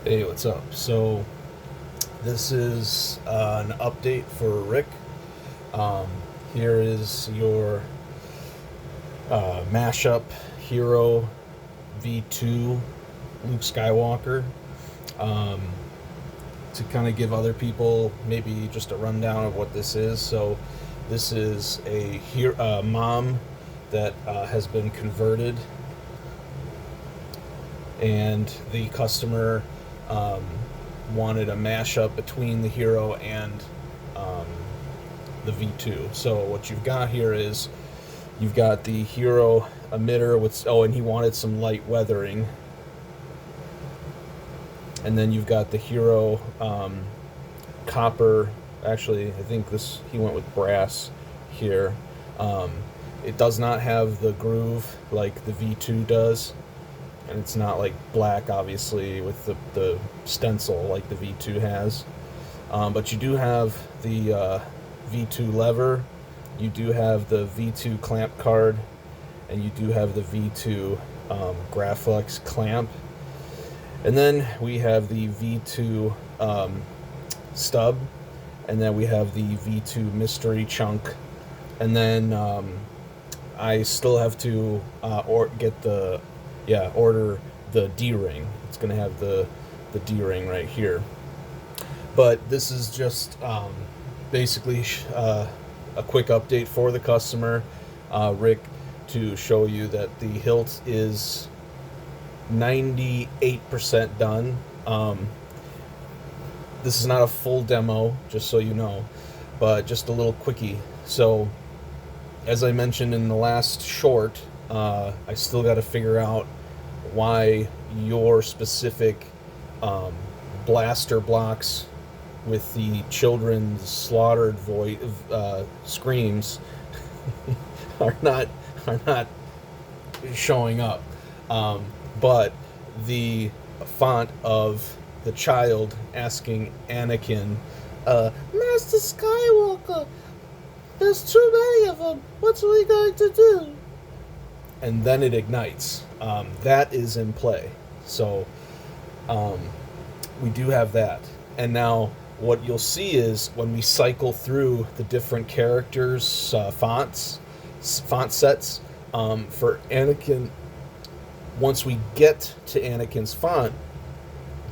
Hey, what's up? So, this is an update for Rick. Um, Here is your mashup hero V2 Luke Skywalker. Um, to kind of give other people maybe just a rundown of what this is. So, this is a MoM that has been converted, and the customer um, wanted a mashup between the hero and um, the V2. So what you've got here is you've got the hero emitter with, oh, and he wanted some light weathering, and then you've got the hero copper. Actually, I think this he went with brass here. Um, it does not have the groove like the V2 does, and it's not like black, obviously, with the stencil like the V2 has. But you do have the V2 lever, you do have the V2 clamp card, and you do have the V2 Graflex clamp. And then we have the V2 stub, and then we have the V2 mystery chunk. And then I still have to order the D ring. It's gonna have the D ring right here. But this is just basically a quick update for the customer, Rick, to show you that the hilt is 98% done. This is not a full demo, just so you know, but just a little quickie. So, as I mentioned in the last short, I still got to figure out why your specific blaster blocks with the children's slaughtered voice screams are not showing up. But the font of the child asking Anakin, Master Skywalker, there's too many of them. What's we going to do? And then it ignites. That is in play. So we do have that. And now what you'll see is when we cycle through the different characters' font sets for Anakin, once we get to Anakin's font,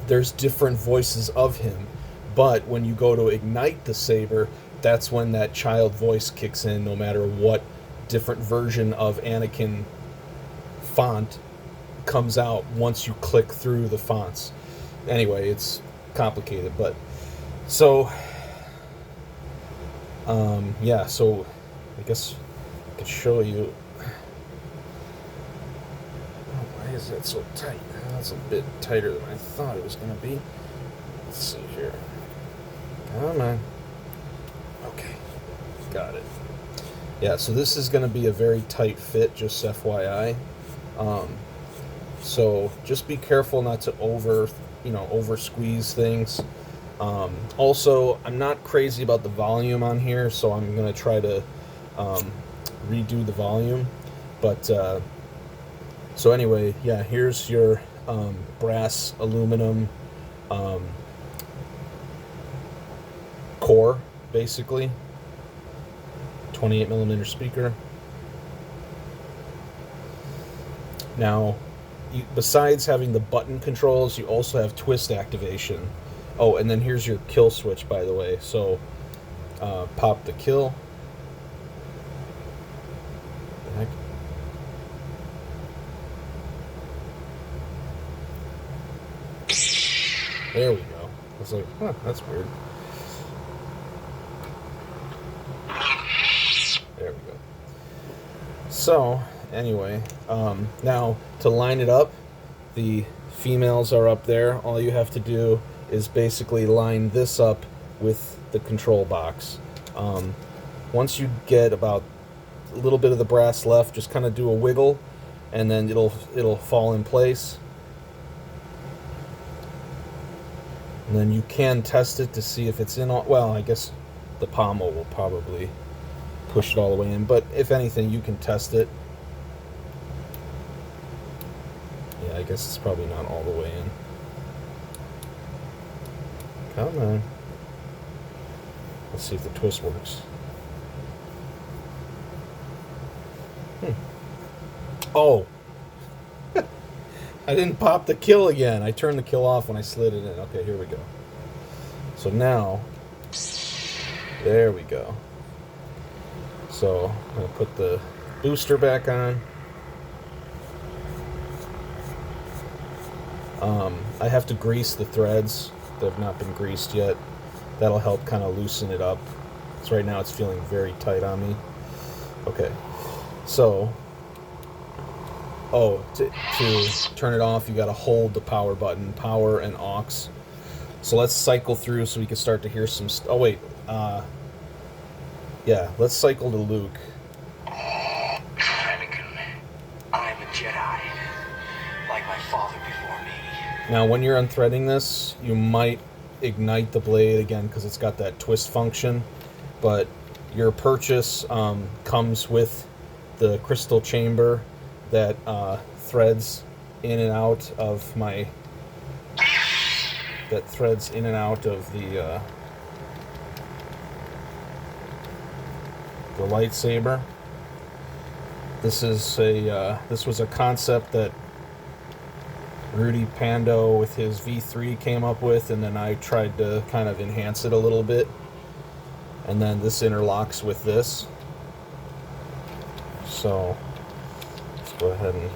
there's different voices of him. But when you go to ignite the saber, that's when that child voice kicks in, no matter what different version of Anakin font comes out once you click through the fonts. Anyway, it's complicated, but so yeah, so I guess I could show you. Why is that so tight? That's a bit tighter than I thought it was going to be. Let's see here. Come on. Okay, got it. Yeah, so this is going to be a very tight fit, just FYI. So just be careful not to over squeeze things. Also, I'm not crazy about the volume on here, so I'm going to try to redo the volume. But so anyway, yeah, here's your brass aluminum core, basically. 28mm speaker. Now, besides having the button controls, you also have twist activation. Oh, and then here's your kill switch, by the way. So, pop the kill. Heck. There we go. I was like, huh, that's weird. There we go. So, anyway, now to line it up, the females are up there. All you have to do is basically line this up with the control box. Once you get about a little bit of the brass left, just kind of do a wiggle, and then it'll fall in place. And then you can test it to see if it's in all. Well, I guess the pommel will probably push it all the way in, but if anything, you can test it. Yeah, I guess it's probably not all the way in. Come on. Let's see if the twist works. Oh! I didn't pop the kill again. I turned the kill off when I slid it in. Okay, here we go. So now, there we go. So I'm going to put the booster back on. I have to grease the threads that have not been greased yet. That'll help kind of loosen it up. Because right now it's feeling very tight on me. Okay, so, to turn it off, you got to hold the power button, power and aux. So let's cycle through so we can start to hear some. Oh wait, yeah, let's cycle to Luke. Anakin, I'm a Jedi, like my father before me. Now, when you're unthreading this, you might ignite the blade again because it's got that twist function, but your purchase comes with the crystal chamber that threads in and out of the lightsaber. This was a concept that Rudy Pando with his V3 came up with, and then I tried to kind of enhance it a little bit. And then this interlocks with this. So let's go ahead and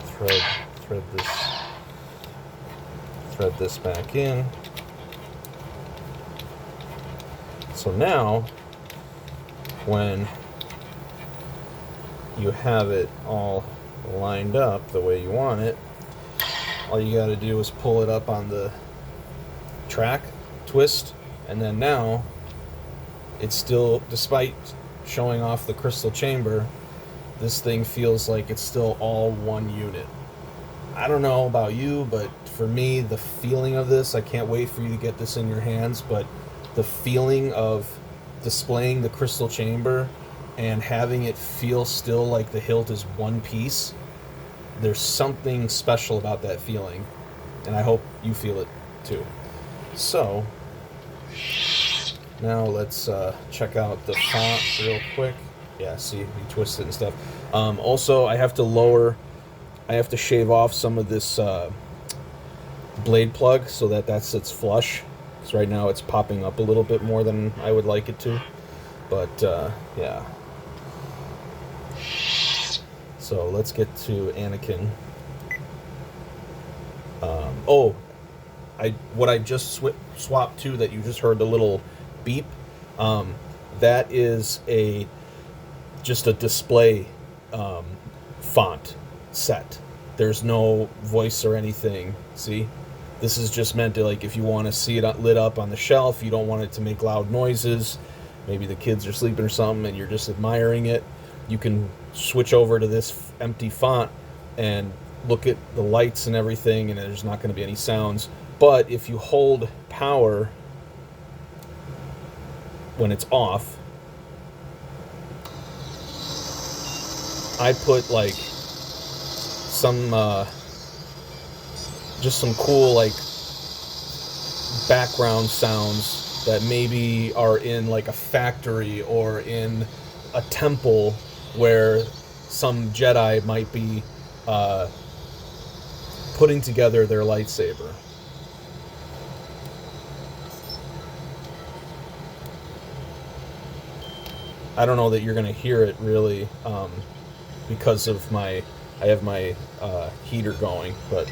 thread this back in. So now, when you have it all lined up the way you want it, all you got to do is pull it up on the track, twist, and then now it's still, despite showing off the crystal chamber, this thing feels like it's still all one unit. I don't know about you, but for me, the feeling of this, I can't wait for you to get this in your hands, but the feeling of displaying the crystal chamber and having it feel still like the hilt is one piece, there's something special about that feeling, and I hope you feel it too. So now let's check out the font real quick. Yeah, see, you twist it and stuff. Also, I have to shave off some of this blade plug so that sits flush. Because right now it's popping up a little bit more than I would like it to. But, yeah. So let's get to Anakin. What I just swapped to that you just heard the little beep, that is just a display font set. There's no voice or anything. See, this is just meant to, like, if you want to see it lit up on the shelf, you don't want it to make loud noises, maybe the kids are sleeping or something and you're just admiring it, you can switch over to this empty font and look at the lights and everything, and there's not going to be any sounds. But if you hold power when it's off, I put like some just some cool like background sounds that maybe are in like a factory or in a temple where some Jedi might be putting together their lightsaber. I don't know that you're going to hear it really because of I have my heater going, but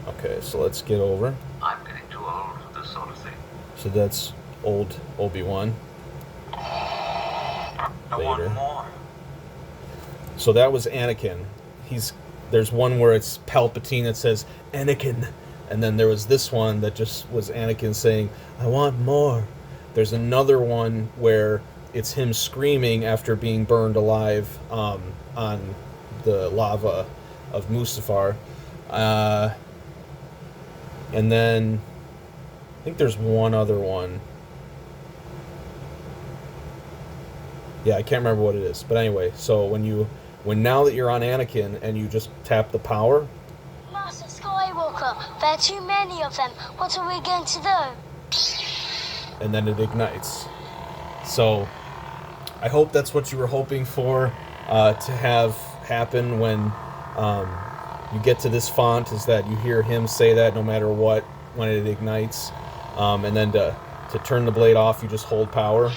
okay, so let's get over. I'm getting too old for this sort of thing. So that's old Obi-Wan. I want more. So that was Anakin. There's one where it's Palpatine that says Anakin, and then there was this one that just was Anakin saying, I want more. There's another one where it's him screaming after being burned alive on the lava of Mustafar. And then I think there's one other one. Yeah, I can't remember what it is. But anyway, so when now that you're on Anakin and you just tap the power. Master Skywalker, There are too many of them. What are we going to do? And then it ignites. So I hope that's what you were hoping for to have happen when you get to this font, is that you hear him say that no matter what when it ignites. And then to turn the blade off, you just hold power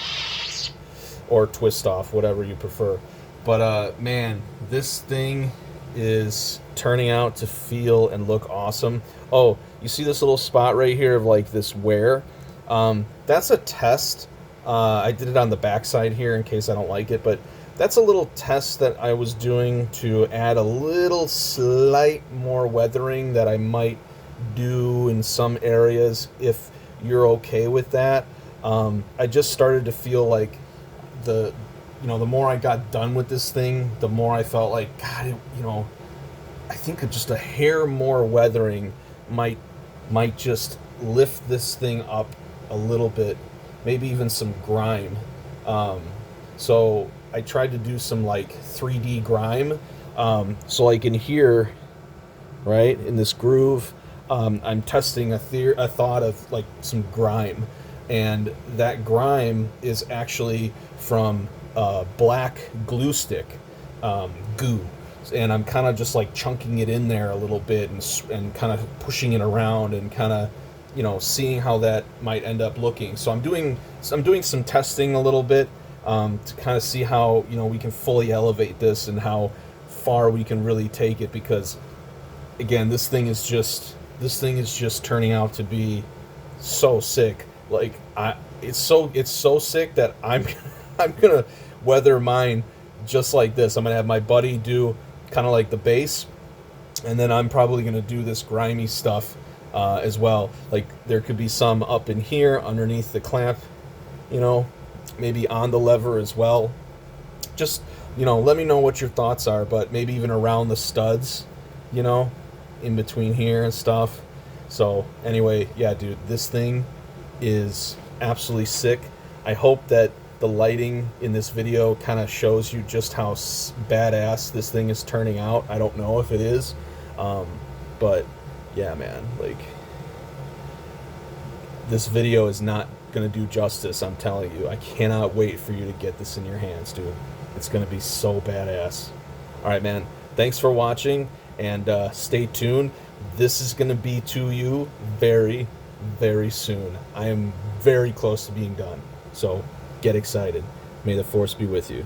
or twist off, whatever you prefer. But man, this thing is turning out to feel and look awesome. Oh, you see this little spot right here of like this wear? That's a test. I did it on the backside here in case I don't like it, but that's a little test that I was doing to add a little slight more weathering that I might do in some areas if you're okay with that. I just started to feel like the more I got done with this thing, the more I felt like, God, I think just a hair more weathering might just lift this thing up a little bit, maybe even some grime. So I tried to do some like 3D grime. So like in here, right, in this groove, I'm testing a thought of like some grime. And that grime is actually from black glue stick goo. And I'm kind of just like chunking it in there a little bit and kind of pushing it around and kind of, seeing how that might end up looking. So I'm doing some testing a little bit to kind of see how, we can fully elevate this and how far we can really take it, because again, this thing is just turning out to be so sick. Like it's so sick that I'm gonna weather mine just like this. I'm gonna have my buddy do kind of like the base, and then I'm probably gonna do this grimy stuff as well. Like there could be some up in here underneath the clamp, maybe on the lever as well. Just let me know what your thoughts are, but maybe even around the studs, in between here and stuff. So anyway, yeah, dude, this thing is absolutely sick. I hope that the lighting in this video kind of shows you just how badass this thing is turning out. I don't know if it is, but yeah, man, like this video is not gonna do justice, I'm telling you. I cannot wait for you to get this in your hands, dude. It's gonna be so badass. All right, man, thanks for watching, and stay tuned. This is gonna be to you very, very soon. I am very close to being done, so get excited. May the force be with you.